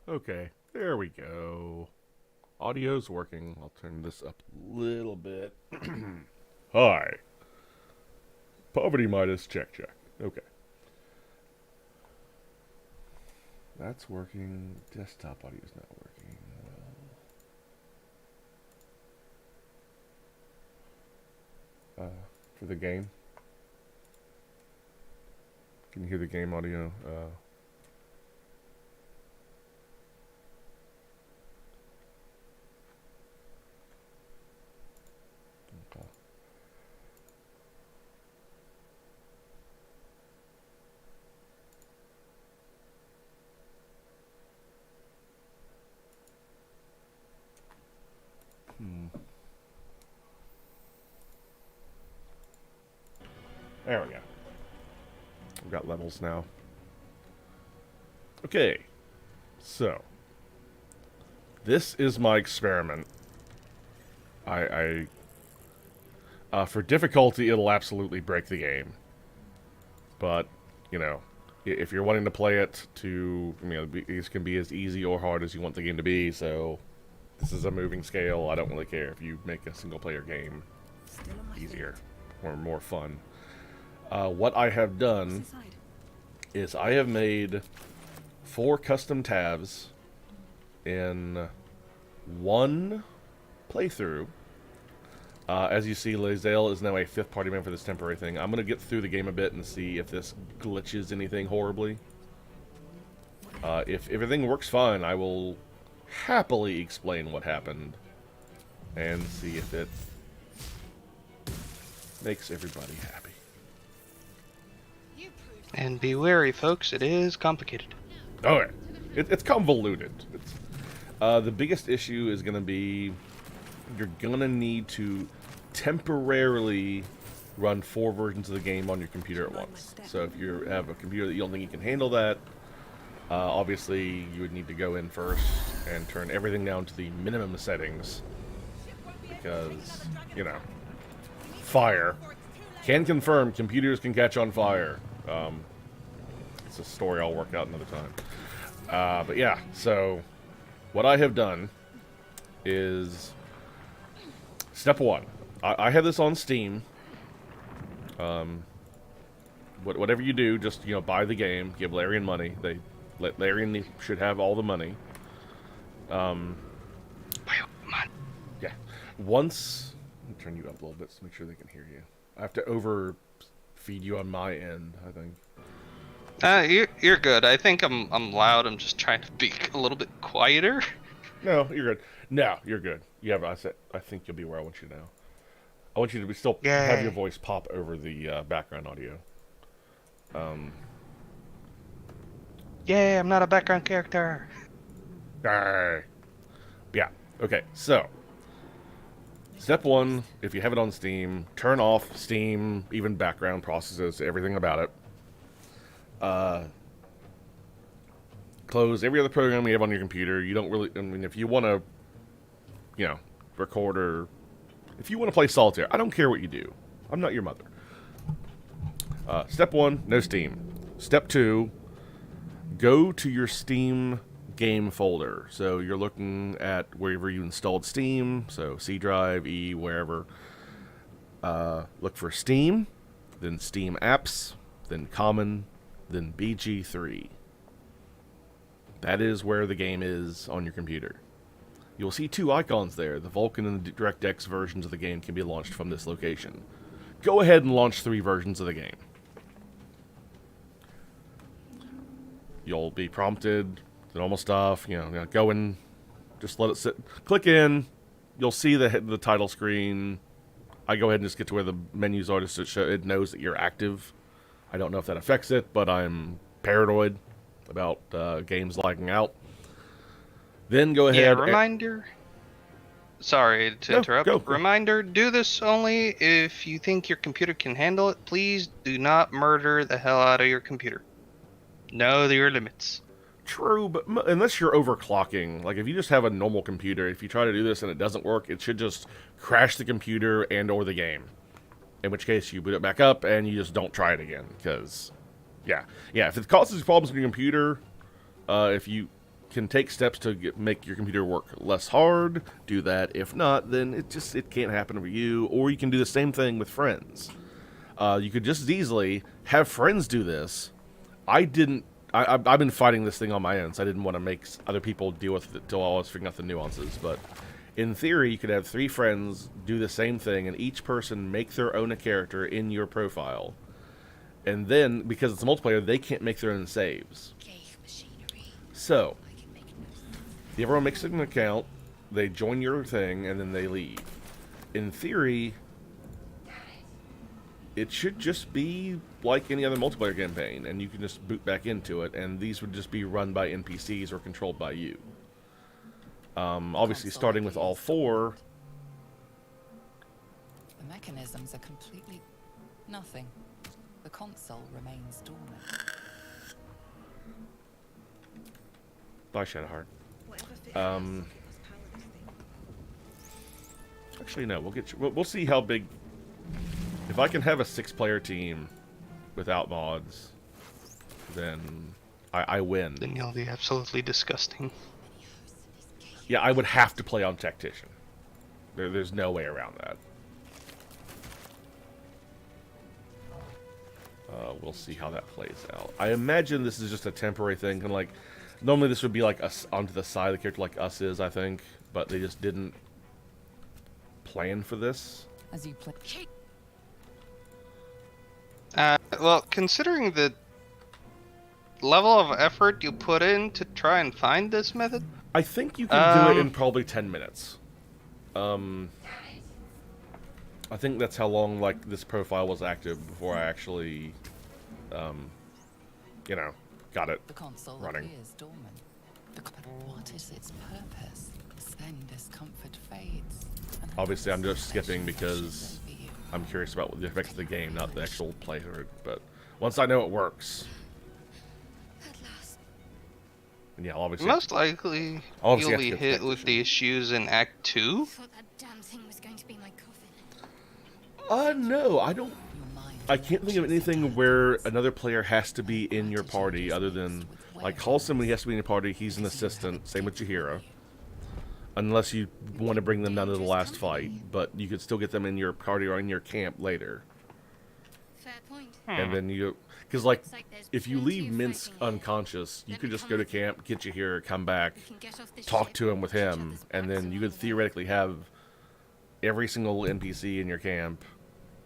Okay, there we go. Audio's working. I'll turn this up a little bit. Hi. Poverty Midas, check. Okay. That's working. Desktop audio's not working. For the game. Can you hear the game audio? Okay. There we go. We've got levels now. Okay. So. This is my experiment. For difficulty, it'll absolutely break the game. But, you know, if you're wanting to play it to, these can be as easy or hard as you want the game to be, so this is a moving scale. I don't really care if you make a single-player game easier or more fun. What I have done is I have made 4 custom tabs in one playthrough. As you see, Lazelle is now a 5th party member for this temporary thing. I'm going to get through the game a bit and see if this glitches anything horribly. If everything works fine, I will happily explain what happened and see if it makes everybody happy. And be wary, folks, it is complicated. Okay. It's convoluted. The biggest issue is going to be you're going to need to temporarily run 4 versions of the game on your computer at once. So if you have a computer that you don't think you can handle that, obviously you would need to go in first and turn everything down to the minimum settings. Because, you know, fire. Can confirm computers can catch on fire. It's a story I'll work out another time. But yeah, so what I have done is step 1. I have this on Steam. Whatever you do, just buy the game, give Larian money. Larian should have all the money. Yeah. Once, let me turn you up a little bit to make sure they can hear you. I have to overfeed you on my end, I think. You're good. I think I'm loud. I'm just trying to be a little bit quieter. No, you're good. No, you're good. Yeah, but I think you'll be where I want you now. I want you to still have your voice pop over the background audio. Yeah, I'm not a background character. Yeah. Okay. So, step 1: if you have it on Steam, turn off Steam, even background processes, everything about it. Close every other program you have on your computer. You don't really, if you want to, record, or if you want to play solitaire, I don't care what you do. I'm not your mother. Step 1, no Steam. Step 2, go to your Steam game folder. So you're looking at wherever you installed Steam, so C drive, E, wherever. Look for Steam, then Steam apps, then common, then BG3. That is where the game is on your computer. You'll see 2 icons there. The Vulkan and the DirectX versions of the game can be launched from this location. Go ahead and launch 3 versions of the game. You'll be prompted, the normal stuff, go in, just let it sit. Click in, you'll see the title screen. I go ahead and just get to where the menus are just to show it knows that you're active. I don't know if that affects it, but I'm paranoid about games lagging out. Then go ahead. Yeah, reminder. Sorry to interrupt. Go. Reminder, do this only if you think your computer can handle it. Please do not murder the hell out of your computer. Know your limits. True, but unless you're overclocking, like if you just have a normal computer, if you try to do this and it doesn't work, it should just crash the computer and or the game. In which case, you boot it back up and you just don't try it again, because, yeah, if it causes problems with your computer, if you can take steps to make your computer work less hard, do that. If not, then it can't happen for you. Or you can do the same thing with friends. You could just as easily have friends do this. I've been fighting this thing on my own, so I didn't want to make other people deal with it until I was figuring out the nuances. But in theory, you could have 3 friends do the same thing, and each person make their own character in your profile. And then, because it's a multiplayer, they can't make their own saves. So, everyone makes an account, they join your thing, and then they leave. In theory, it should just be like any other multiplayer campaign, and you can just boot back into it, and these would just be run by NPCs or controlled by you. Obviously, starting with all 4... The mechanisms are completely nothing. The console remains dormant. Bye, Shadowheart. Actually, no. We'll see how big. If I can have a 6-player team without mods, then I win. Then you'll be absolutely disgusting. Yeah, I would have to play on Tactician. There's no way around that. We'll see how that plays out. I imagine this is just a temporary thing. Kind of like, normally this would be like us onto the side of the character, like us is, I think, but they just didn't plan for this. As you play. Well, considering the level of effort you put in to try and find this method, I think you can do it in probably 10 minutes. I think that's how long like this profile was active before I actually, you know, got it The console running. appears dormant. What is its purpose? Then discomfort fades. Obviously, I'm just skipping because I'm curious about the effects of the game, not the actual playthrough. But once I know it works, and yeah, obviously, most likely Obviously you'll I be have to hit get with the issues in Act 2. Thought that damn thing was going to be my coffin. No, I don't. I can't think of anything where another player has to be in your party other than, like, Halston, when he has to be in your party, he's an assistant. Same with Chihiro. Unless you want to bring them down to the last fight. But you could still get them in your party or in your camp later. Fair point. And then you... Because, like, if you leave Minsk unconscious, you could just go to camp, get Chihiro, come back, talk to him with him, and then you could theoretically have every single NPC in your camp.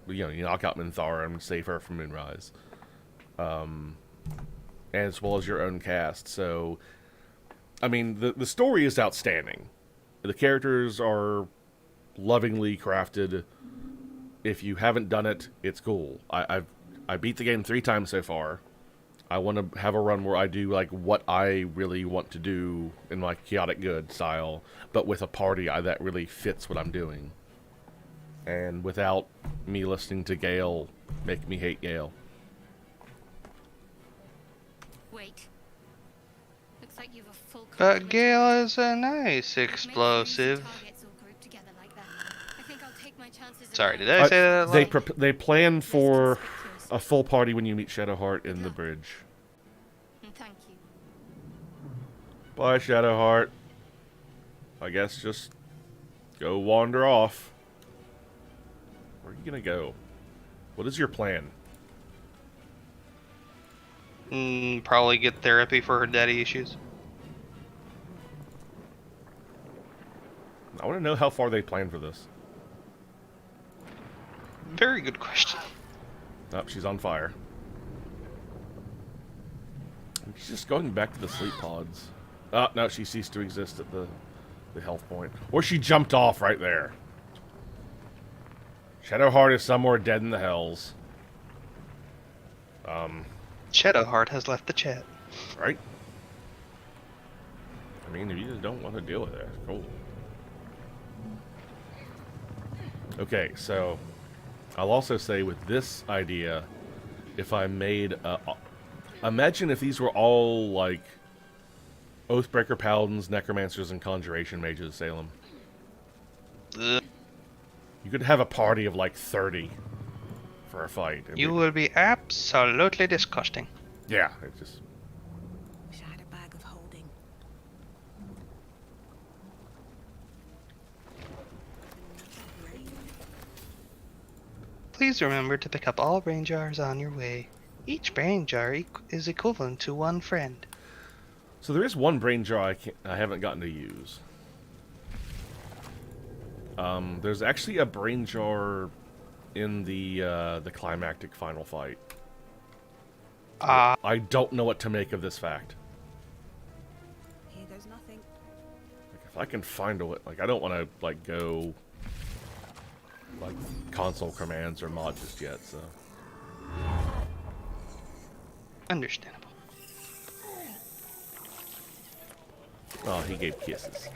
You know, you knock out Minthara and save her from Moonrise. As well as your own cast. So, I mean, the story is outstanding. The characters are lovingly crafted. If you haven't done it, it's cool. I beat the game 3 times so far. I want to have a run where I do like what I really want to do in my chaotic good style, but with a party that really fits what I'm doing. And without me listening to Gale make me hate Gale. Wait. Looks like you've a full But Gale is a nice explosive. Sorry, did I say that? They plan for a full party when you meet Shadowheart in the bridge. Thank you. Bye, Shadowheart. I guess just go wander off. Where are you gonna go? What is your plan? Probably get therapy for her daddy issues. I want to know how far they plan for this. Very good question. Oh, she's on fire. She's just going back to the sleep pods. Oh, no, she ceased to exist at the health point. Or she jumped off right there. Shadowheart is somewhere dead in the hells. Shadowheart has left the chat. Right? I mean, if you just don't want to deal with it, cool. Okay, so I'll also say with this idea, if I made imagine if these were all like Oathbreaker Paladins, Necromancers, and Conjuration Mages, Salem. Ugh. You could have a party of like 30 for a fight. You would be absolutely disgusting. Yeah, it just... Wish I had a bag of holding. Please remember to pick up all brain jars on your way. Each brain jar is equivalent to one friend. So there is one brain jar I haven't gotten to use. There's actually a brain jar in the climactic final fight. I don't know what to make of this fact. Here goes nothing. Like, if I can find a way, like, I don't want to like go like console commands or mods just yet. So Understandable. oh, he gave kisses,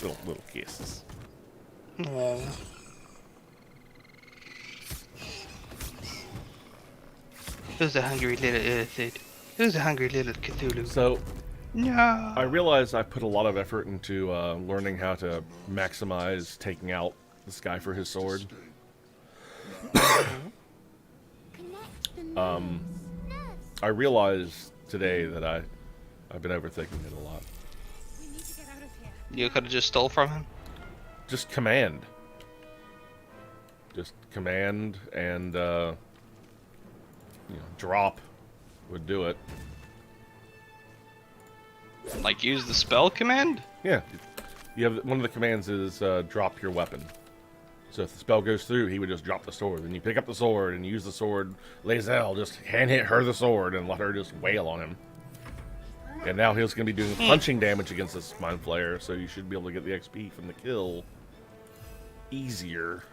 little kisses. Oh. Who's a hungry little Earthid? Who's a hungry little Cthulhu? So No. I realize I put a lot of effort into learning how to maximize taking out this guy for his sword. I realized today that I've been overthinking it a lot. We need to get out of here. You could have just stole from him. Just command. Just command and drop would do it. Like use the spell command? Yeah, you have one of the commands is drop your weapon. So if the spell goes through, he would just drop the sword. Then you pick up the sword and use the sword. Lae'zel, just hand hit her the sword and let her just wail on him. And now he's going to be doing punching damage against this Mind Flayer, so you should be able to get the XP from the kill easier.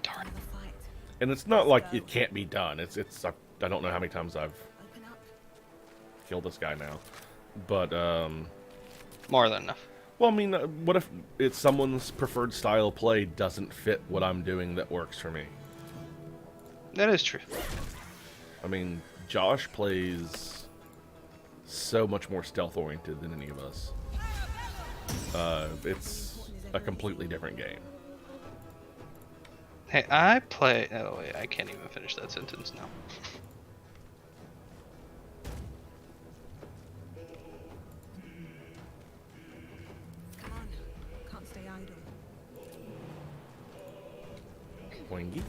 Darn. Another fight. And it's not like it can't be done. I don't know how many times I've Open up. killed this guy now. But, More than enough. well, I mean, what if it's someone's preferred style of play doesn't fit what I'm doing that works for me? That is true. I mean, Josh plays so much more stealth-oriented than any of us. It's a completely different game. Hey, I play. Oh wait, I can't even finish that sentence now. Come on. Can't stay idle. Poingy.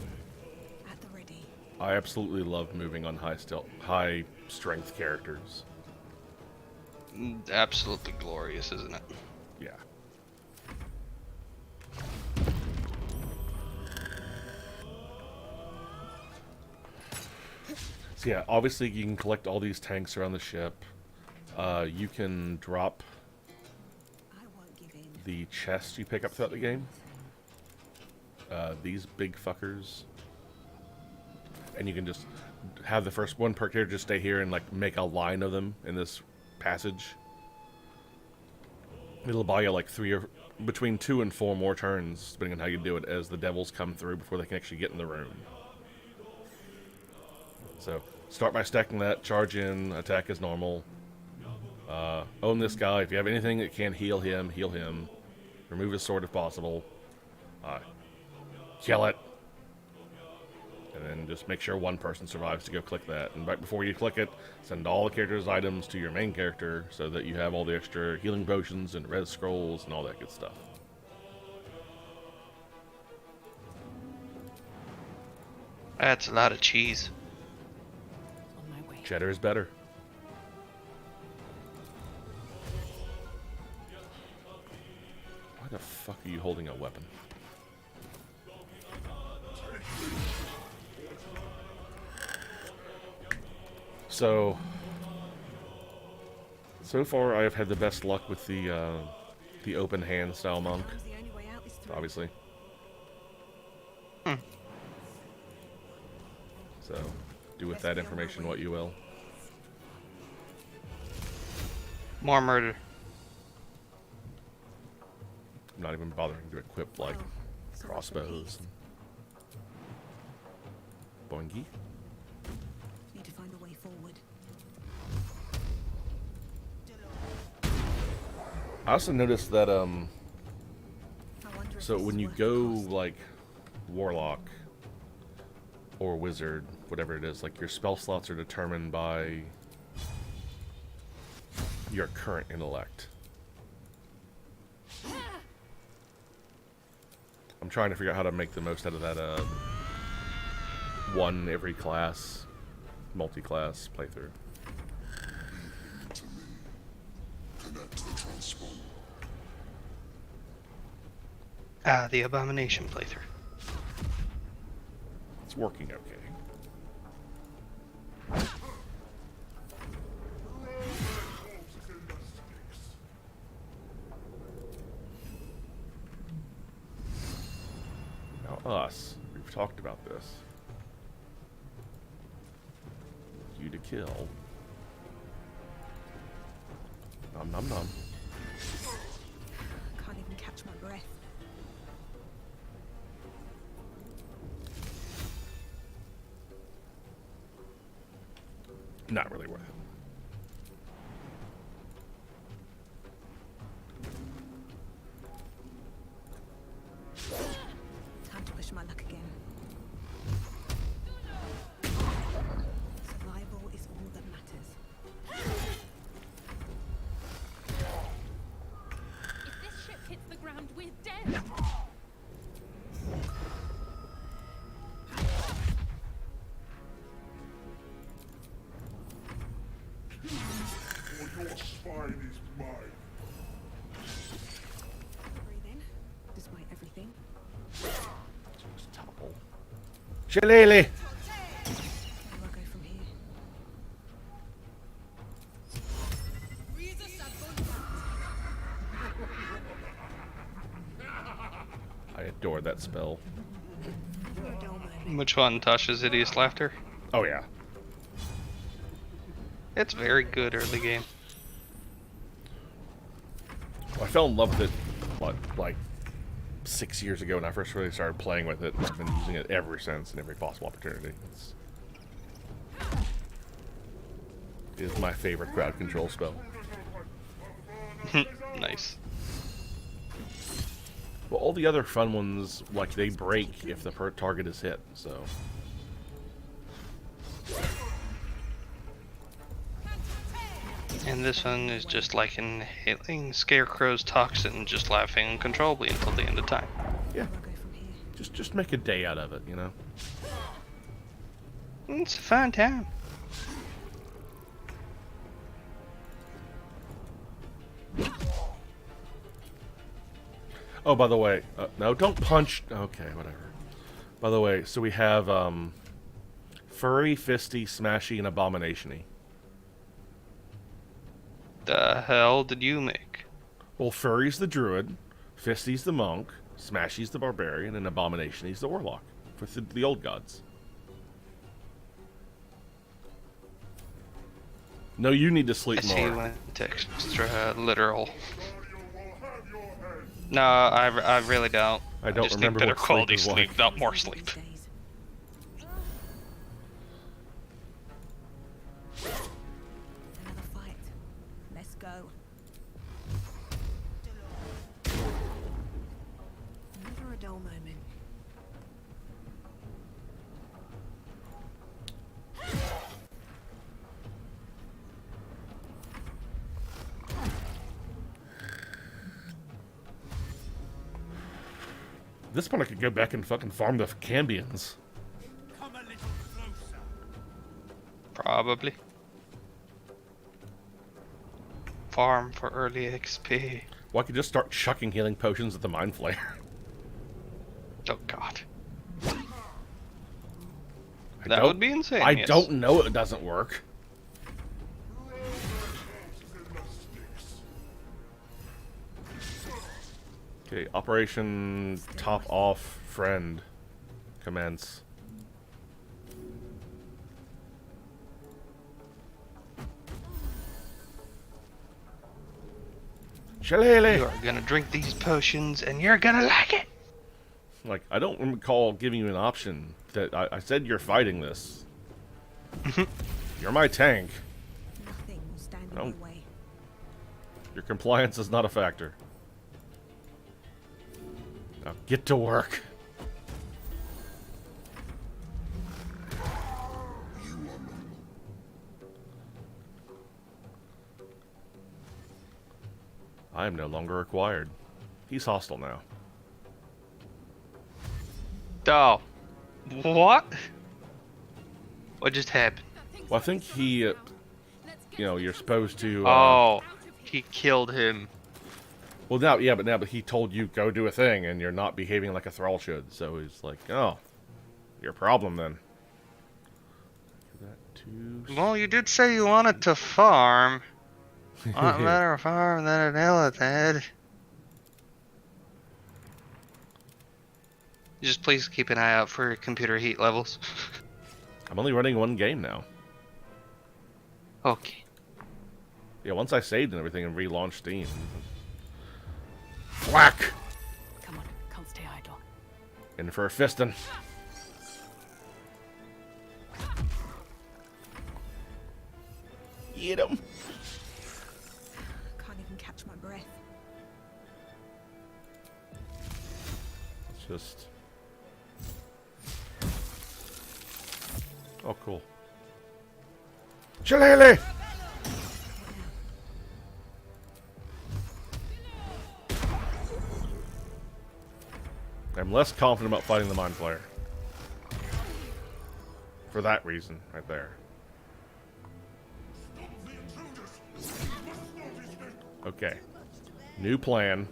At the ready. I absolutely love moving on high strength characters. Absolutely glorious, isn't it? Yeah. So yeah, obviously you can collect all these tanks around the ship. You can drop I won't give in. the chests you pick up throughout the game. These big fuckers. And you can just have the first one per character just stay here and like make a line of them in this passage. It'll buy you like between 2 and 4 more turns, depending on how you do it, as the devils come through before they can actually get in the room. So start by stacking that, charge in, attack as normal. Own this guy. If you have anything that can heal him, heal him. Remove his sword if possible. Kill it. And then just make sure one person survives to go click that. And right before you click it, send all the character's items to your main character so that you have all the extra healing potions and red scrolls and all that good stuff. That's a lot of cheese. On my way. Cheddar is better. Why the fuck are you holding a weapon? So far I have had the best luck with the open hand style monk, Sometimes the only way out is through. obviously. So do with that information what you will. More murder. I'm not even bothering to equip like Oh, so much for crossbows. peace. Boingy. Need to find a way forward. I also noticed that I wonder if so this when is you worth go the cost. like warlock or wizard, whatever it is, like your spell slots are determined by your current intellect. I'm trying to figure out how to make the most out of that one every class, multi-class playthrough. Ah, the Abomination playthrough. It's working okay. Now us, we've talked about this. You to kill. Nom nom nom. Can't even catch my breath. Not really worth it. Time to push my luck again. Survival is all that matters. If this ship hits the ground, we're dead. Your spine is mine. Breathe in, despite everything. Just topple. Shillelagh! Where do I go from here? I adore that spell. You're a dull moment. Which one? Tasha's Hideous Laughter? Oh yeah. It's very good early game. I fell in love with it, what, like 6 years ago when I first really started playing with it. I've been using it ever since in every possible opportunity. It is my favorite crowd control spell. Nice. Well, all the other fun ones, like, they break if the target is hit, so... And this one is just like inhaling Scarecrow's toxin, just laughing uncontrollably until the end of time. Yeah, Where do I go from here? just make a day out of it, you know? It's a fun time. Oh, by the way, no, don't punch. Okay, whatever. By the way, so we have Furry, Fisty, Smashy, and Abomination-y. The hell did you make? Well, Furry's the Druid, Fisty's the Monk, Smashy's the Barbarian, and Abomination-y's the Warlock. For the old gods. No, you need to I sleep see you more. went extra literal. No, I really don't. I don't just remember need better what sleep quality is sleep, like. not more sleep. These days. Another fight. Let's go. Never a dull moment. At this point, I could go back and fucking farm the Cambions. Probably. Farm for early XP. Well, I could just start chucking healing potions at the Mind Flayer. Oh god. I That don't- would be insane. I yes. don't know it doesn't work. Okay, Operation Top Off Friend. Commence. Shillelagh! You are gonna drink these potions and you're gonna like it. Like, I don't recall giving you an option. That I said you're fighting this. You're my tank. Nothing will stand in No. my way. Your compliance is not a factor. Now get to work. I am no longer required. He's hostile now. Oh. What? What just happened? Well, I think he, you know, you're supposed to. Oh, he killed him. Well, now, yeah, but he told you go do a thing, and you're not behaving like a thrall should. So he's like, oh, your problem then. That too. Well, you did say you wanted to farm. What better farm than an elephant? Just please keep an eye out for computer heat levels. I'm only running one game now. Okay. Yeah, once I saved and everything and relaunched Steam. Whack! Come on, can't stay idle. In for a fisting. Eat him. Can't even catch my breath. Just. Oh, cool. Shillelagh! I'm less confident about fighting the Mind Flayer. For that reason, right there. Okay. New plan.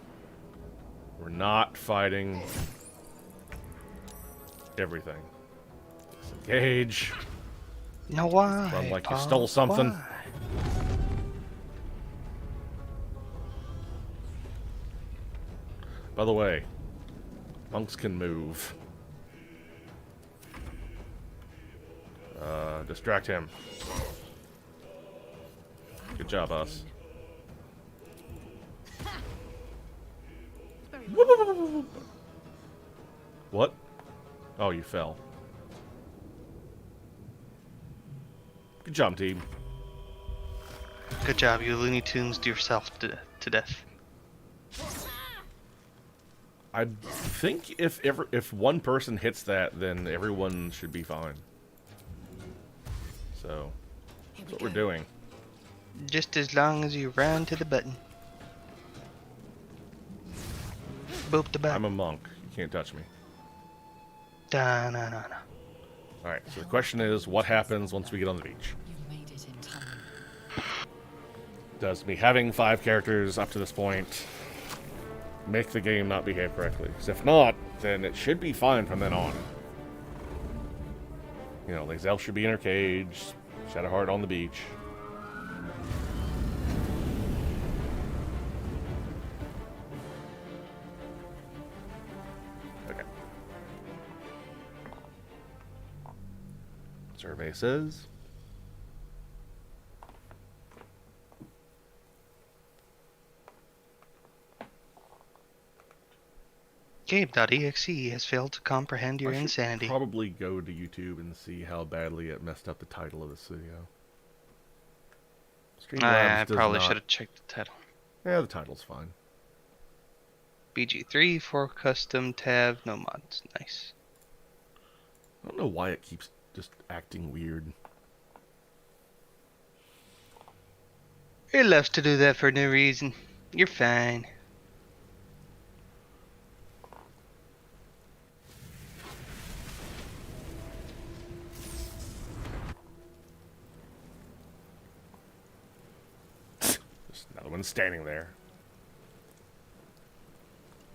We're not fighting everything. Disengage. No, why? Run like you Paul? stole something. Why? By the way, monks can move. Distract him. Good job, us. What? Oh, you fell. Good job, team. Good job, you Looney Tunes yourself to death. I think if one person hits that, then everyone should be fine. So, that's what we're doing. Just as long as you run to the button. Boop the button. I'm a monk. You can't touch me. Da na na na. Alright, so the question is, what happens once we get on the beach? You've made it in time. Does me having 5 characters up to this point make the game not behave correctly? Because if not, then it should be fine from then on. You know, Lae'zel should be in her cage, Shadowheart on the beach. Okay. Survey says Game.exe has failed to comprehend your I should insanity. probably go to YouTube and see how badly it messed up the title of this video. Streamlabs I does probably not- should have checked the title. Yeah, the title's fine. BG3 for Custom Tav No Mods. Nice. I don't know why it keeps just acting weird. It loves to do that for no reason. You're fine. Just another one standing there.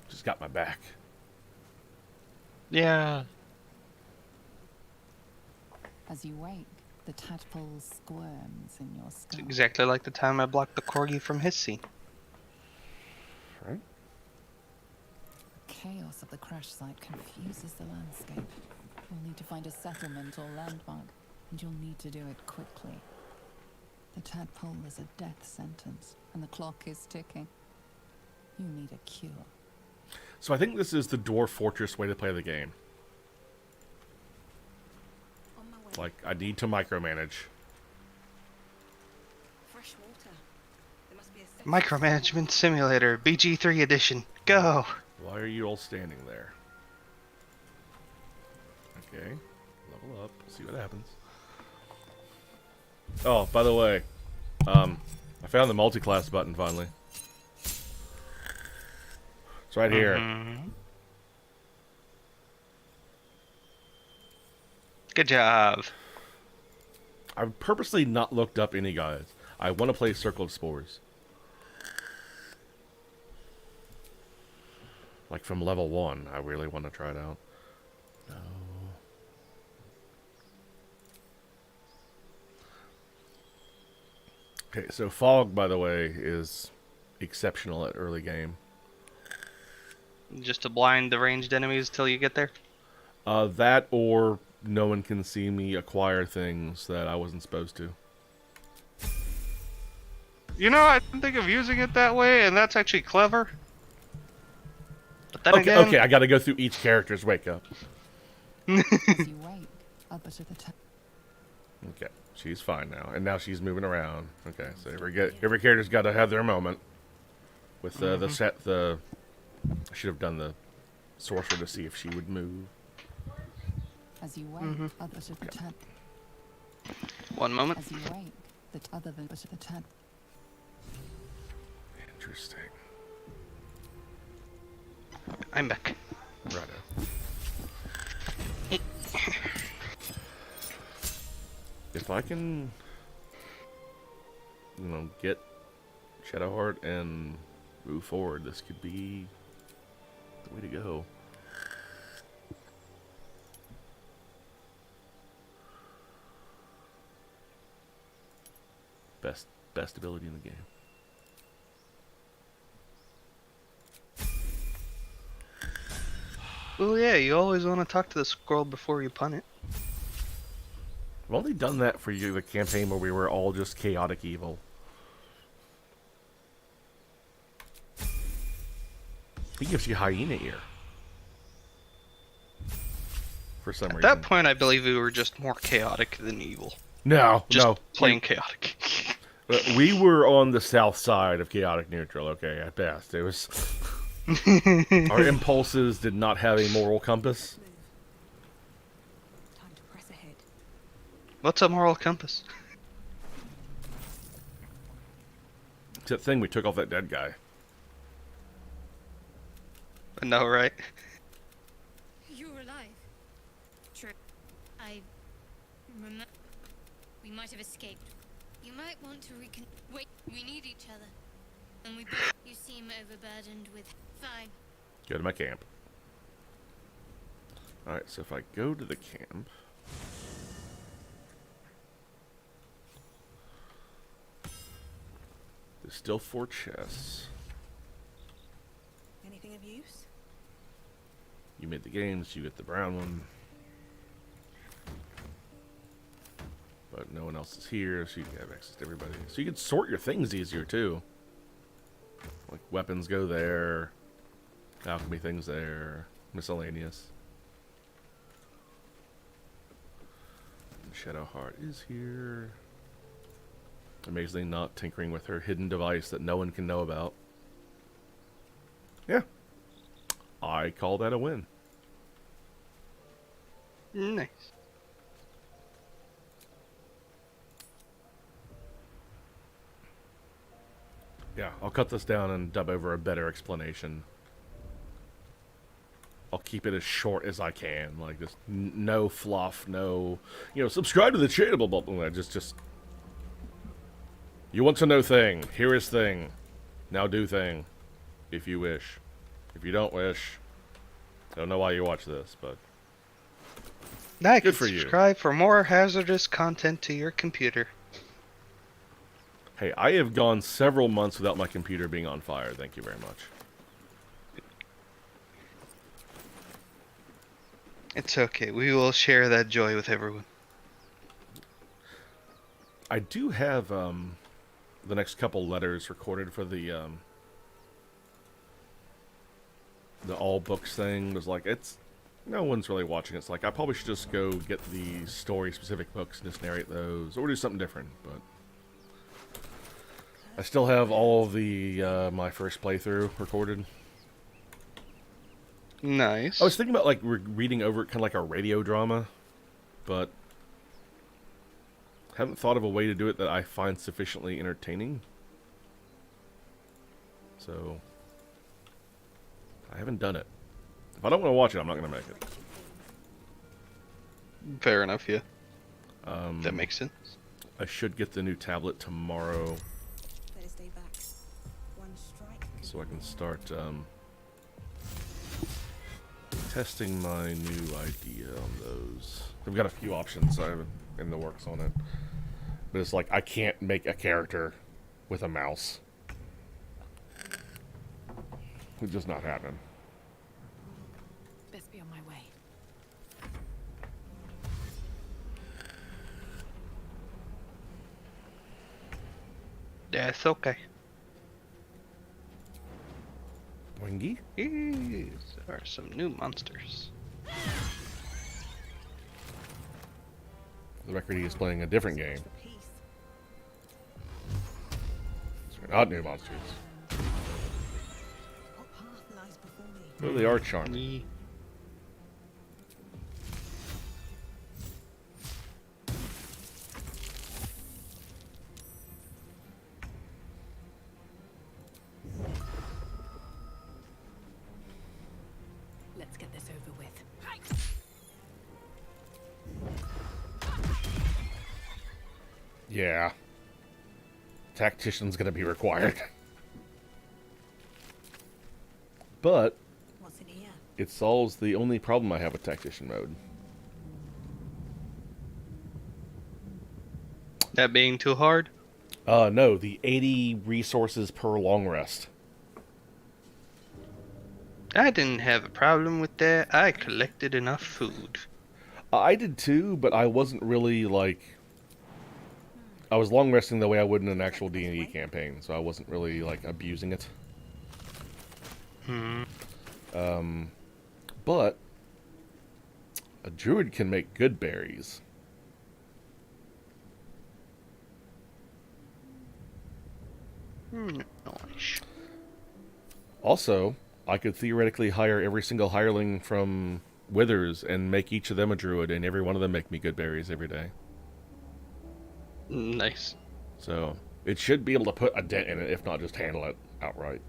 Just got my back. Yeah. As you wake, the tadpole squirms in your It's skull. exactly like the time I blocked the corgi from his scene. Right? The chaos of the crash site confuses the landscape. You'll need to find a settlement or landmark, and you'll need to do it quickly. The tadpole is a death sentence, and the clock is ticking. You need a cure. So I think this is the Dwarf Fortress way to play the game. On my way. Like, I need to micromanage. Fresh water. There must be a section Micromanagement Simulator, BG3 edition. Go! Why are you all standing there? Okay. Level up. See what happens. Oh, by the way, I found the multi-class button finally. It's right here. Mhm. Good job. I've purposely not looked up any guides. I want to play Circle of Spores. Like from level 1, I really want to try it out. No. Okay, so Fog, by the way, is exceptional at early game. Just to blind the ranged enemies till you get there. That or no one can see me acquire things that I wasn't supposed to. You know, I didn't think of using it that way, and that's actually clever. But then Okay, again, okay, I gotta go through each character's wake up. As you wake, others of the Okay, she's fine now, and now she's moving around. Okay, so every character's got to have their moment. With the set, I should have done the sorcerer to see if she would move. As you wake, others of the tab. one moment. As you wake, that other than of the tab. Interesting. I'm back. Righto. If I can, get Shadowheart and move forward, this could be the way to go. Best ability in the game. Oh yeah, you always want to talk to the scroll before you punt it. I've only done that for you, the campaign where we were all just chaotic evil. He gives you hyena ear. For some reason. At that point, I believe we were just more chaotic than evil. No, Just no. plain chaotic. We were on the south side of chaotic neutral, okay, at best. It was... Our impulses did not have a moral compass. Time to press ahead. What's a moral compass? It's that thing we took off that dead guy. I know, right? You're alive. True. I remember. We might have escaped. You might want to Wait, we need each other. And we both. You seem overburdened with. Fine. Go to my camp. Alright, so if I go to the camp... There's still 4 chests. Anything of use? You made the games, you get the brown one. But no one else is here, so you can have access to everybody. So you can sort your things easier, too. Like, weapons go there. Alchemy things there. Miscellaneous. And Shadowheart is here. Amazingly not tinkering with her hidden device that no one can know about. Yeah. I call that a win. Nice. Yeah, I'll cut this down and dub over a better explanation. I'll keep it as short as I can. Like, just no fluff, no... subscribe to the channel, blah, blah, blah. Just... You want to know thing. Here is thing. Now do thing. If you wish. If you don't wish... I don't know why you watch this, but... Nice. Good for you. Subscribe for more hazardous content to your computer. Hey, I have gone several months without my computer being on fire. Thank you very much. It's okay. We will share that joy with everyone. I do have the next couple letters recorded for the all books thing. It was like, no one's really watching. It's like, I probably should just go get the story specific books and just narrate those, or do something different. But I still have all of the my first playthrough recorded. Nice. I was thinking about like reading over it, kind of like a radio drama, but haven't thought of a way to do it that I find sufficiently entertaining. So I haven't done it. If I don't want to watch it, I'm not going to make it. Fair enough, yeah. Um, That makes sense. I should get the new tablet tomorrow, Better stay back. One strike. so I can start testing my new idea on those. I've got a few options in the works on it, but it's like I can't make a character with a mouse. It's just not happening. Best be on my way. That's okay. Wingy? These are some new monsters. For the record, he is playing a different game. For peace. So they're not new monsters. What path lies before me? But they are charming. Yeah. Let's get this over with. Yeah. Tactician's gonna be required. But What's in here? it solves the only problem I have with tactician mode. That being too hard? No, the 80 resources per long rest. I didn't have a problem with that. I collected enough food. I did too, but I wasn't really like... I was long resting the way I would in an actual D&D campaign, so I wasn't really like abusing it. Hmm. But a druid can make good berries. Nice. Also, I could theoretically hire every single hireling from Withers and make each of them a druid, and every one of them make me good berries every day. Nice. So it should be able to put a dent in it, if not just handle it outright.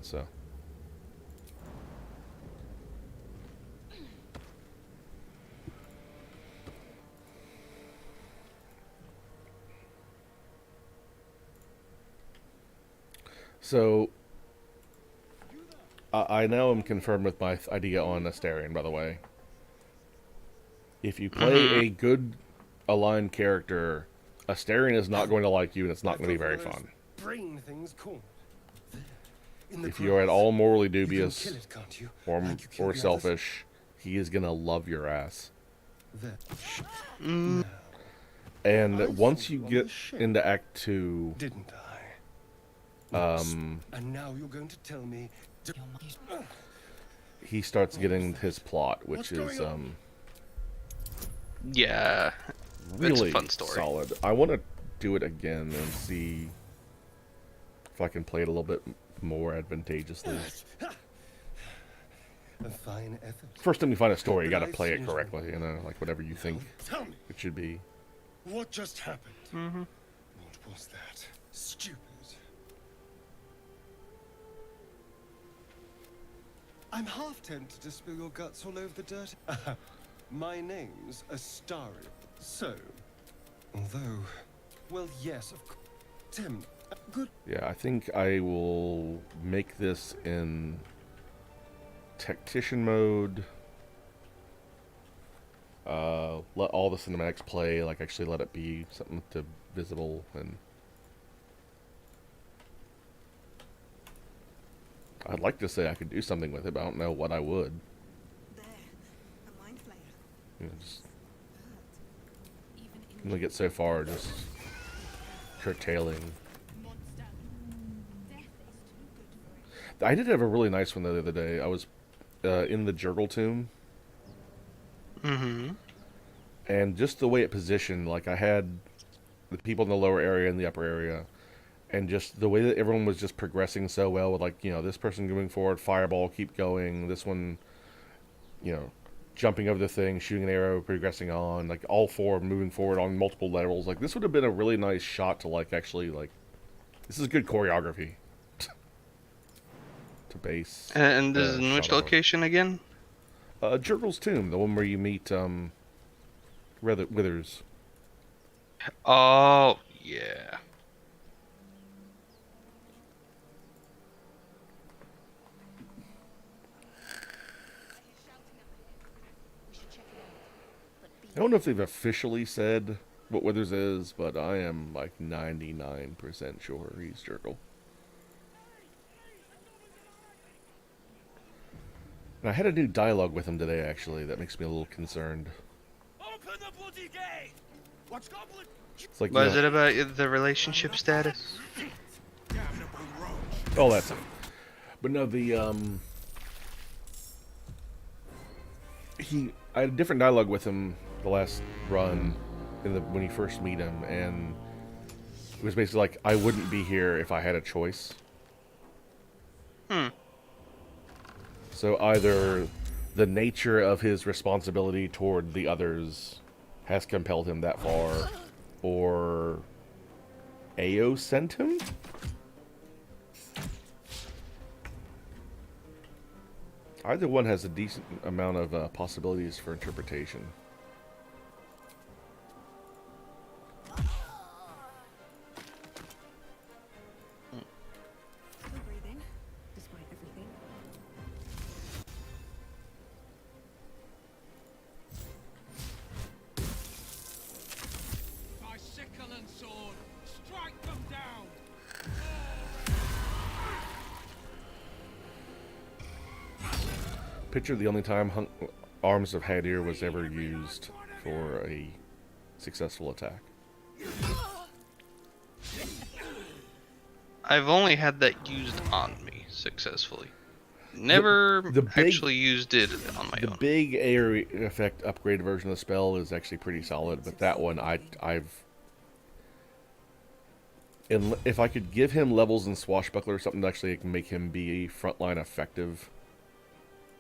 So I now am confirmed with my idea on Astarion, by the way. If you play a good aligned character, Astarion is not going to like you, and it's not going to be very fun. Brain things called. If you're at all morally dubious Kill it, can't you? or, Like you killed or the others? selfish, he is going to love your ass. There. And I once saw you you on get the ship. into Act 2, Didn't I? um, And now you're going to tell me. he starts getting his plot, which What's is going on? Yeah. really It's a fun story. solid. I want to do it again and see if I can play it a little bit more advantageously. A fine effort. First time you find a story, you got to But I play it seem- correctly, you know, like whatever you think Tell me, it should be. what just happened? Mm-hmm. What was that? Stupid. I'm half tempted to spill your guts all over the dirt. My name's Astarion. So, although, well, yes, of course. Tim, good. Yeah, I think I will make this in tactician mode. Let all the cinematics play, like actually let it be something to visible, and I'd like to say I could do something with it, but I don't know what I would. There. A mind flayer. You know, just Even in only get so far, just curtailing. monster. Death is too good for it. I did have a really nice one the other day. I was in the Jurgle tomb, Mm-hmm. and just the way it positioned, like I had the people in the lower area and the upper area, and just the way that everyone was just progressing so well with, like, you know, this person moving forward, fireball, keep going, this one, you know, jumping over the thing, shooting an arrow, progressing on, like all four moving forward on multiple levels. Like this would have been a really nice shot to like actually like, this is good choreography to base. And this is in shot which on. location again? Jurgle's tomb, the one where you meet Withers. Oh, yeah. I don't know if they've officially said what Withers is, but I am like 99% sure he's Jurgle. And I had a new dialogue with him today, actually, that makes me a little concerned. Open the bloody gate! What's goblin? It's like, Was it about the relationship status? oh, that's it. But no, I had a different dialogue with him the last run when you first meet him, and it was basically like, I wouldn't be here if I had a choice. So either the nature of his responsibility toward the others has compelled him that far, or AO sent him? Either one has a decent amount of possibilities for interpretation. Still breathing, despite everything. By sickle and sword, strike them down! Picture the only time Arms of Hadir was ever used for a successful attack. I've only had that used on me successfully. Never actually used it on my own. The big area effect upgrade version of the spell is actually pretty solid, but that one if I could give him levels in Swashbuckler or something to actually make him be frontline effective,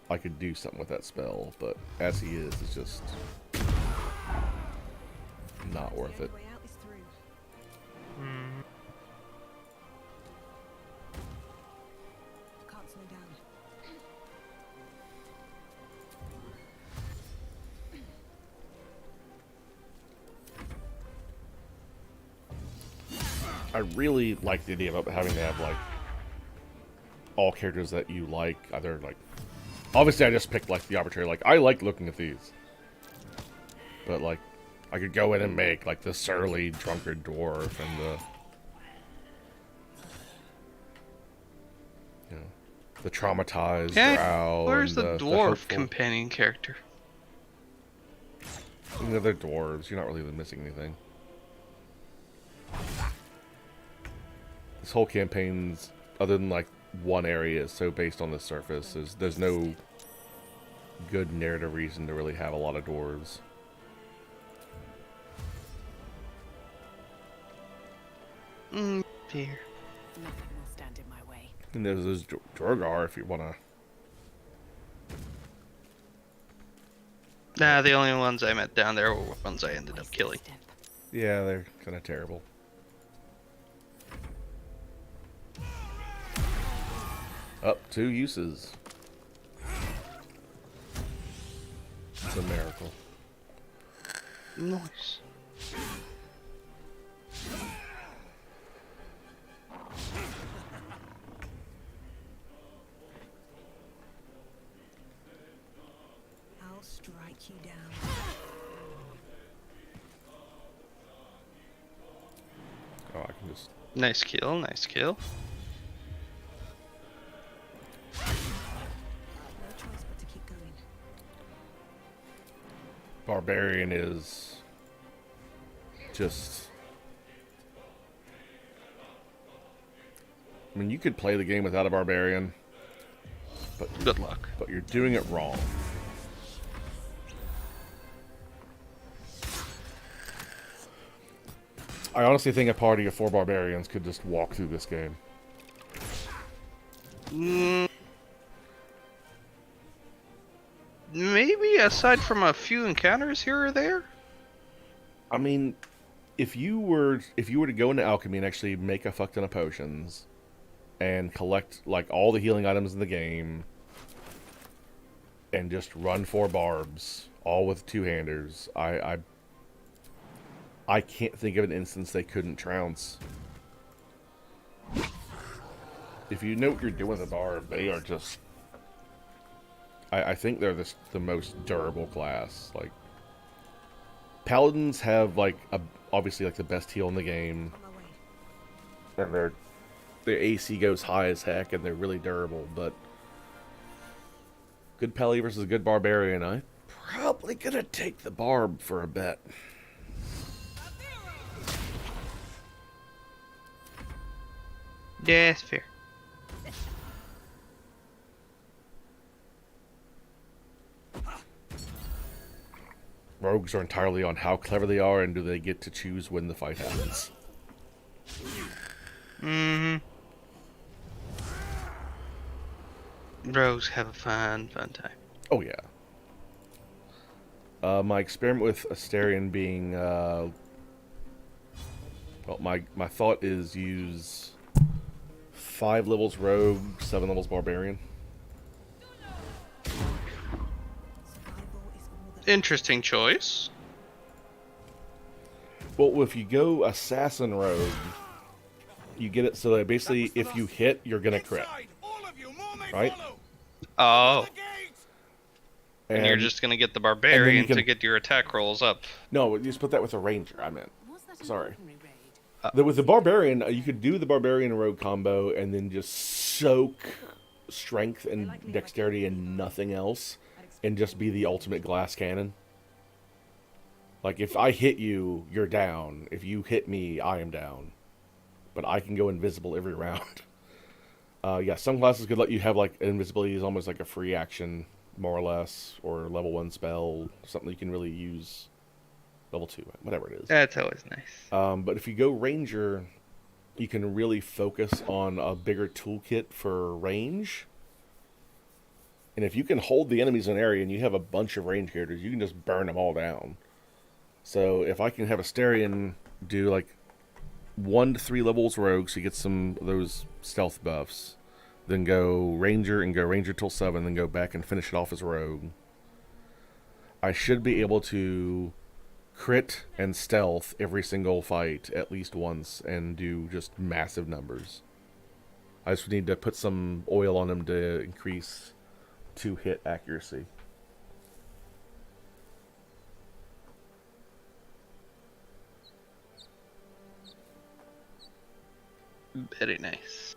I could do something with that spell, but as he is, it's just not worth it. Way out is through. Can't slow down. I really like the idea of having to have, like, all characters that you like, either, like, obviously I just picked, like, the arbitrary, like, I like looking at these, but, like, I could go in and make, like, the surly drunkard dwarf and the traumatized drow. Where's and the dwarf hopeful. companion character? They're dwarves, you're not really missing anything. This whole campaign's, other than like one area, is so based on the surface. There's no good narrative reason to really have a lot of dwarves. Dear. Nothing will stand in my way. And there's those Drogar if you wanna. Nah, the only ones I met down there were ones I ended up killing. Yeah, they're kind of terrible. Up 2 uses. It's a miracle. Nice. I'll strike you down. Oh, I can just. Nice kill, nice kill. No choice but to keep going. Barbarian is just. I mean, you could play the game without a barbarian, but Good luck. But you're doing it wrong. I honestly think a party of 4 barbarians could just walk through this game. Maybe aside from a few encounters here or there. I mean, if you were to go into alchemy and actually make a fuck ton of potions and collect like all the healing items in the game and just run 4 barbs all with 2-handers, I I can't think of an instance they couldn't trounce. If you know what you're doing with the barb, they are just... I think they're the most durable class. Like, paladins have like obviously like the best heal in the game, On my way. and their AC goes high as heck, and they're really durable. But good pally versus good barbarian, I'm probably gonna take the barb for a bet. Yeah, it's fair. Rogues are entirely on how clever they are, and do they get to choose when the fight happens. Mm-hmm. Rogues have a fun time. Oh yeah. My experiment with Asterion being, well, my thought is use 5 levels rogue, 7 levels barbarian. Survival is all that. Interesting choice. Well, if you go assassin rogue, you get it so that basically if you hit, you're gonna crit, Inside, all of you, more may right? follow. Oh, The gate. and you're just gonna get the you barbarian can- to get your attack rolls up. no, you just put that with a ranger. I meant. Was that an Sorry. ordinary raid? With the barbarian, you could do the barbarian rogue combo and then just soak strength and dexterity and nothing else, and just be the ultimate glass cannon. Like, if I hit you, you're down. If you hit me, I am down. But I can go invisible every round. Yeah, some classes could let you have, like, invisibility is almost like a free action, more or less, or level 1 spell, something you can really use. Level 2, whatever it is. That's always nice. But if you go ranger, you can really focus on a bigger toolkit for range. And if you can hold the enemies in an area and you have a bunch of range characters, you can just burn them all down. So if I can have Asterion do like 1 to 3 levels rogue, so you get some of those stealth buffs, then go ranger and go ranger till 7, then go back and finish it off as rogue, I should be able to crit and stealth every single fight at least once and do just massive numbers. I just need to put some oil on them to increase 2-hit accuracy. Very nice.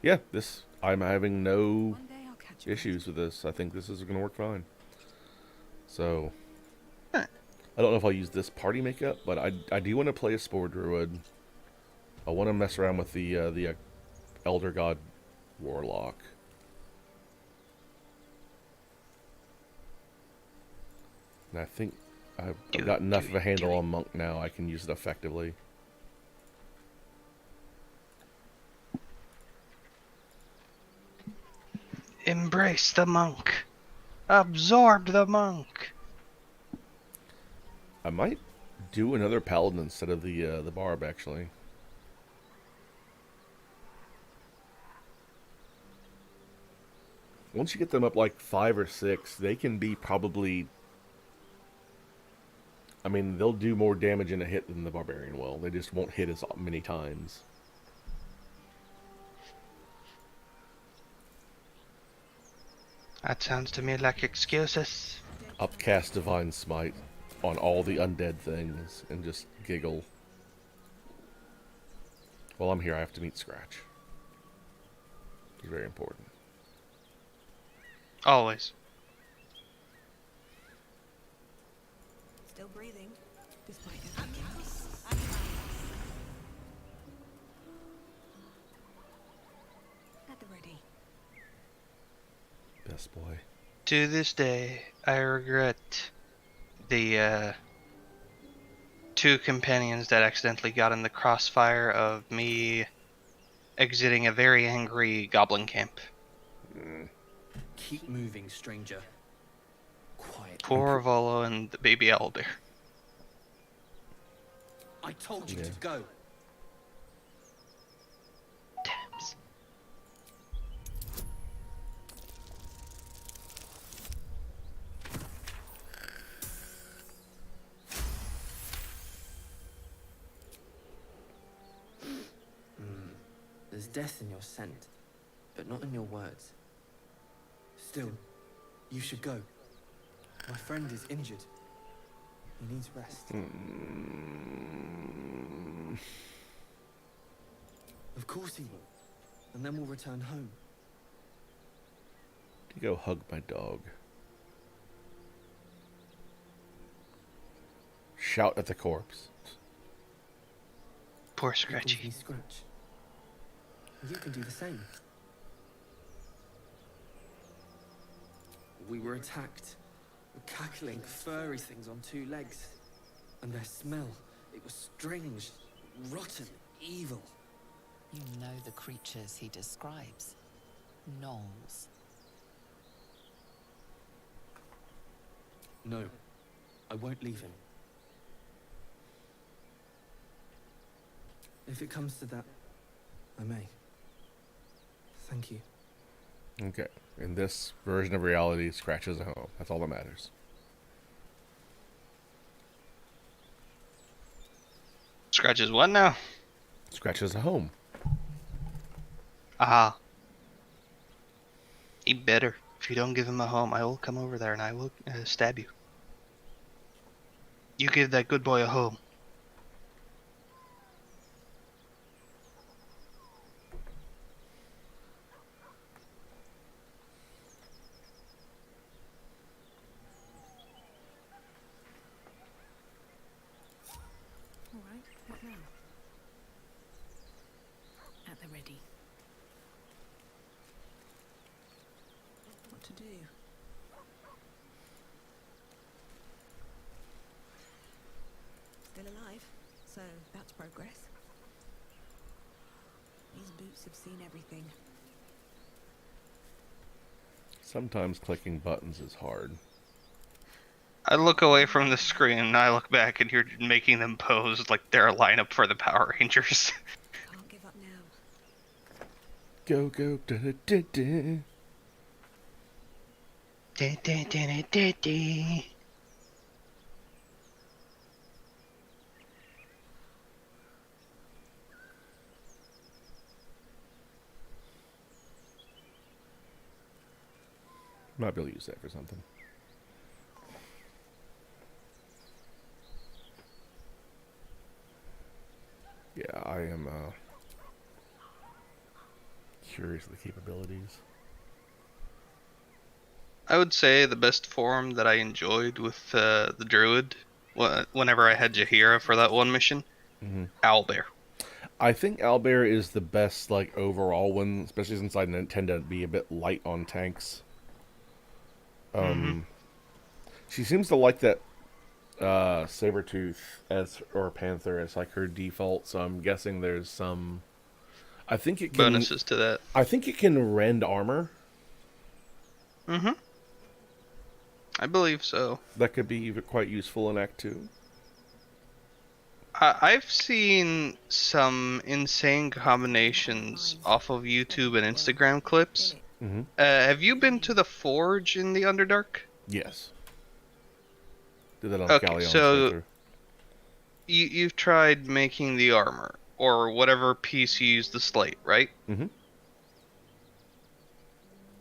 Yeah, I'm having no One day I'll catch you. issues with this. I think this is going to work fine. So, Huh. I don't know if I'll use this party makeup, but I do want to play a Spore Druid. I want to mess around with the Elder God Warlock. And I think I've got enough of a handle on Monk now, I can use it effectively. Embrace the monk. Absorb the monk. I might do another paladin instead of the barb, actually. Once you get them up like 5 or 6, they can be probably... I mean, they'll do more damage in a hit than the barbarian will. They just won't hit as many times. That sounds to me like excuses. Upcast Divine Smite on all the undead things and just giggle. While I'm here, I have to meet Scratch. It's very important. Always. Still breathing, despite everything. At the ready. Best boy. To this day, I regret the 2 companions that accidentally got in the crossfire of me exiting a very angry goblin camp. Keep moving, stranger. Quiet. Poor Volo and the baby owlbear. I told you Yeah. to go. Damns. There's death in your scent, but not in your words. Still, you should go. My friend is injured. He needs rest. Of course he will. And then we'll return home. To go hug my dog. Shout at the corpse. Poor He calls me Scratchy. Scratch. You can do the same. We were attacked. Cackling, furry things on two legs. And their smell, it was strange, rotten, evil. You know the creatures he describes. Gnolls. No, I won't leave him. If it comes to that, I may. Thank you. Okay. In this version of reality, Scratch is a home. That's all that matters. Scratch is what now? Scratch is a home. Aha. He better. If you don't give him a home, I will come over there and I will stab you. You give that good boy a home. All right, what now? At the ready. What to do? Still alive, so that's progress. These boots have seen everything. Sometimes clicking buttons is hard. I look away from the screen and I look back and you're making them pose like they're a lineup for the Power Rangers. Can't give up now. Go, go, da da da da. Might be able to use that for something. Yeah, I am curious of the capabilities. I would say the best form that I enjoyed with the Druid, whenever I had Jahira for that one mission, Owlbear. I think Owlbear is the best, like, overall one, especially since I tend to be a bit light on tanks. She seems to like that Sabretooth or Panther as like her default, so I'm guessing there's some. I think it can Bonuses to that. I think it can rend armor. I believe so. That could be quite useful in Act 2. I've seen some insane combinations off of YouTube and Instagram clips. Have you been to the Forge in the Underdark? Yes. Did that on Okay, Galleon so playthrough. you've tried making the armor, or whatever piece you use the slate, right?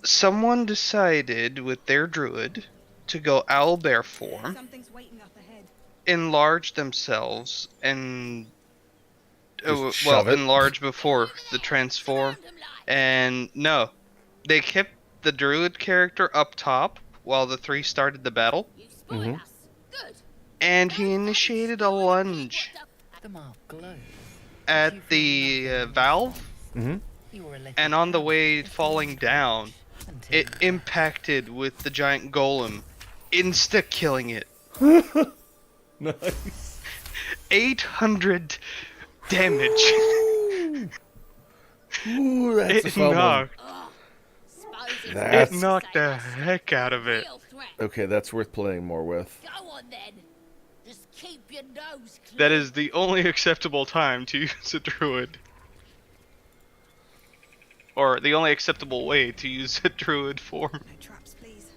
Someone decided with their Druid to go owlbear form, Something's waiting up ahead. enlarge themselves, and Just shove it. enlarge before the transform. And no, they kept the Druid character up top while the three started the battle, and he initiated a lunge The mark glows. at the valve, and on the way falling down, it impacted with the giant golem, insta-killing it. Nice. 800 damage. Ooh, that's a It fun one. knocked. It That's knocked the heck out of it. okay. That's worth playing more with. Go on then. Just keep your nose clean. That is the only acceptable time to use a druid. Or the only acceptable way to use a druid form. No traps, please.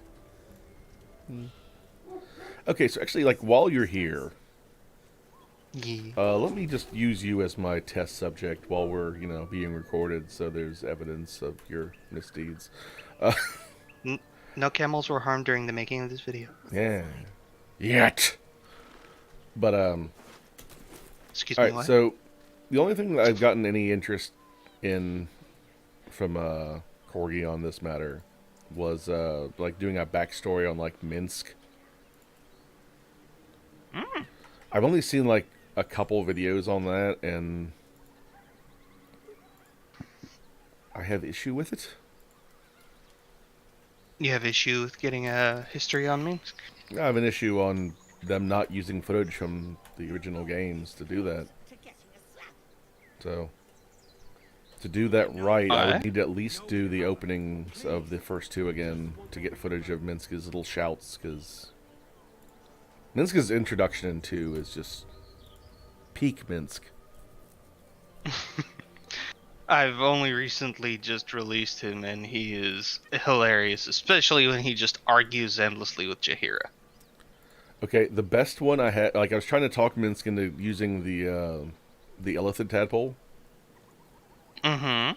Okay, so actually, like, while you're here, Yeah. Let me just use you as my test subject while we're, you know, being recorded, so there's evidence of your misdeeds. No camels were harmed during the making of this video. Yeah. Yet. But Excuse all me, right. what? So the only thing that I've gotten any interest in from Corgi on this matter was like doing a backstory on like Minsk. I've only seen like a couple videos on that, and I have issue with it. You have issue with getting a history on Minsk? I have an issue on them not using footage from the original games to do that. So, to do that right, I would need to at least do the openings of the first two again to get footage of Minsk's little shouts, because Minsk's introduction in 2 is just peak Minsk. I've only recently just released him, and he is hilarious, especially when he just argues endlessly with Jaheira. Okay, the best one I had, like I was trying to talk Minsk into using the elephant tadpole. Mm-hmm.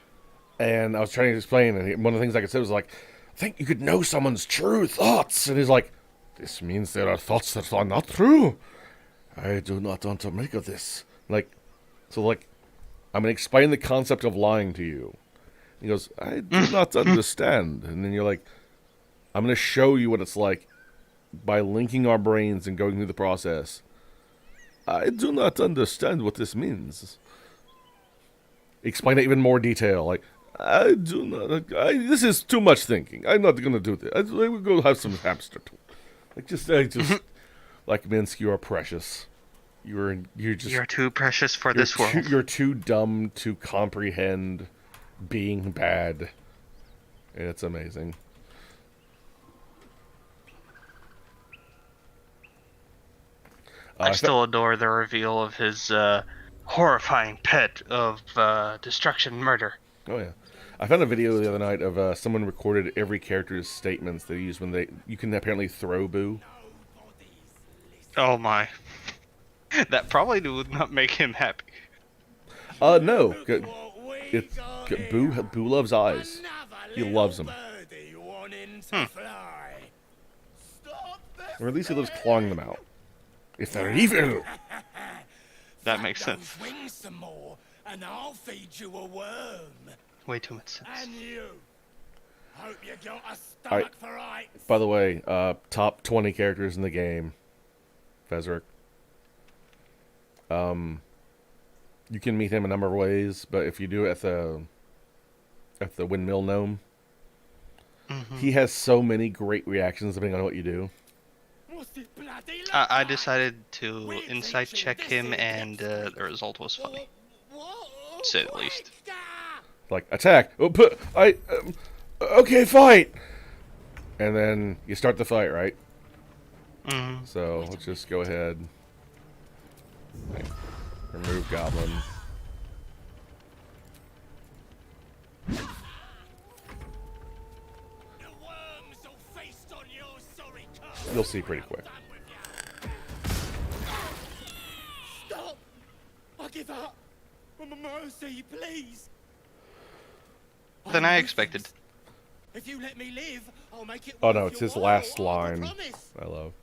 And I was trying to explain, and one of the things I could say was like, I think you could know someone's true thoughts. And he's like, this means there are thoughts that are not true. I do not want to make of this. Like, so like, I'm going to explain the concept of lying to you. He goes, I do not understand. And then you're like, I'm going to show you what it's like by linking our brains and going through the process. I do not understand what this means. Explain it even more detail. Like, I do not. This is too much thinking. I'm not going to do this. I will go have some hamster too. Like, just like Minsk, you are precious. You're too precious for this world. You're too dumb to comprehend being bad. And it's amazing. I still adore the reveal of his horrifying pet of destruction and murder. Oh yeah, I found a video the other night of someone recorded every character's statements they use when you can apparently throw boo. Oh my. That probably would not make him happy. No. Boo loves eyes. He loves them. Or at least he loves clawing them out. If they're evil. That makes sense. Swing some more, and I'll feed you a worm. Way too much sense. And you. Hope you got a stomach for it. By the way, top 20 characters in the game. Fezric. You can meet him a number of ways, but if you do it at the windmill gnome, he has so many great reactions depending on what you do. I decided to insight check him, and the result was funny, to say the least. Like, attack! Oh, okay, fight! And then you start the fight, right? So, let's just go ahead. Remove Goblin. You'll see pretty quick. Stop! I give up. Mercy, please. Than I expected. If you let me live, I'll make it. Oh no, it's his last line. I love.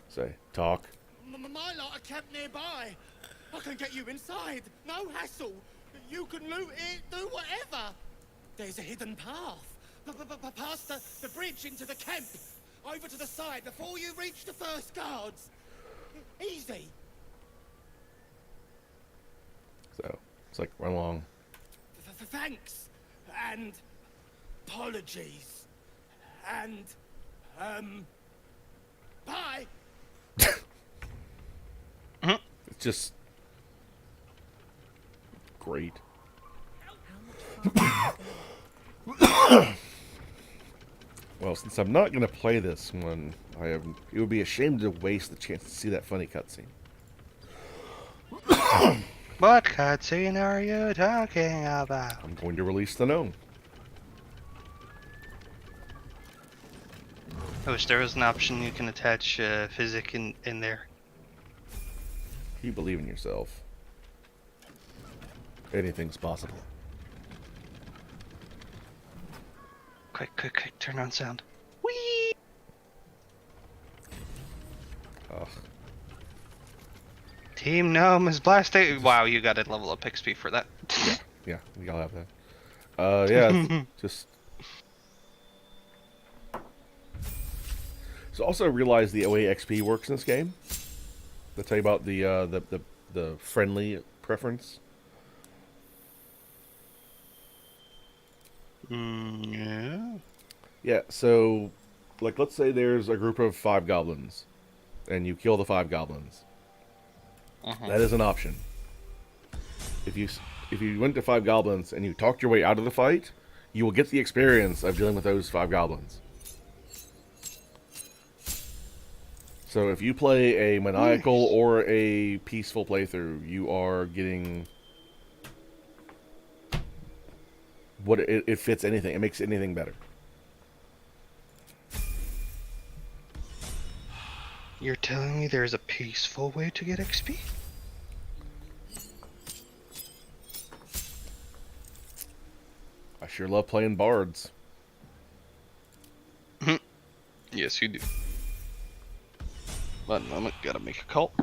Say, talk. My lot are camped nearby. I can get you inside. No hassle. You can loot it, do whatever. There's a hidden path. Past the bridge into the camp. Over to the side before you reach the first guards. Easy. So, it's like, run along. Thanks. And apologies. And, bye. It's just great. Well, since I'm not going to play this one, it would be a shame to waste the chance to see that funny cutscene. What cutscene are you talking about? I'm going to release the gnome. I wish there was an option you can attach physic in there. You believe in yourself. Anything's possible. Quick, quick, quick, turn on sound. Whee! Ugh. Team Gnome is blasting. Wow, you got a level up XP for that. Yeah, we all have that. Yeah, just... So also realize the OA XP works in this game. They'll tell you about the friendly preference. Yeah. Yeah, so, like, let's say there's a group of 5 goblins, and you kill the 5 goblins. That is an option. If you went to 5 goblins and you talked your way out of the fight, you will get the experience of dealing with those 5 goblins. So if you play a maniacal or a peaceful playthrough, you are getting what it fits anything. It makes anything better. You're telling me there's a peaceful way to get XP? I sure love playing bards. Yes, you do. One moment, gotta make a call.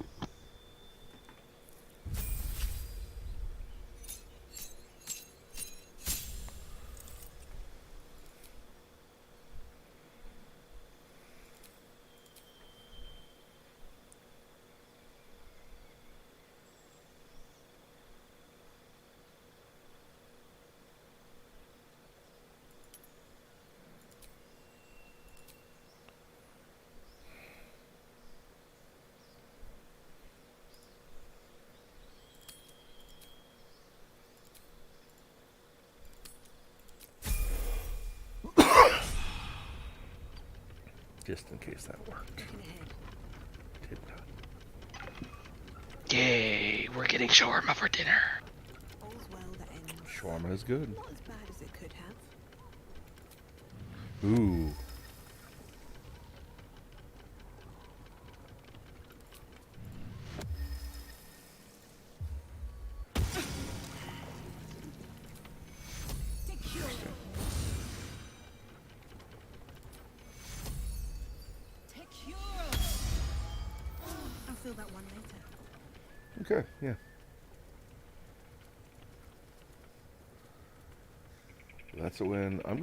Just in case that worked. Did not. Yay, we're getting shawarma for dinner. All's well that ends. Shawarma is good. Not as bad as it could have. Ooh. I'll feel that one later. Okay, yeah. That's a win. I'm gonna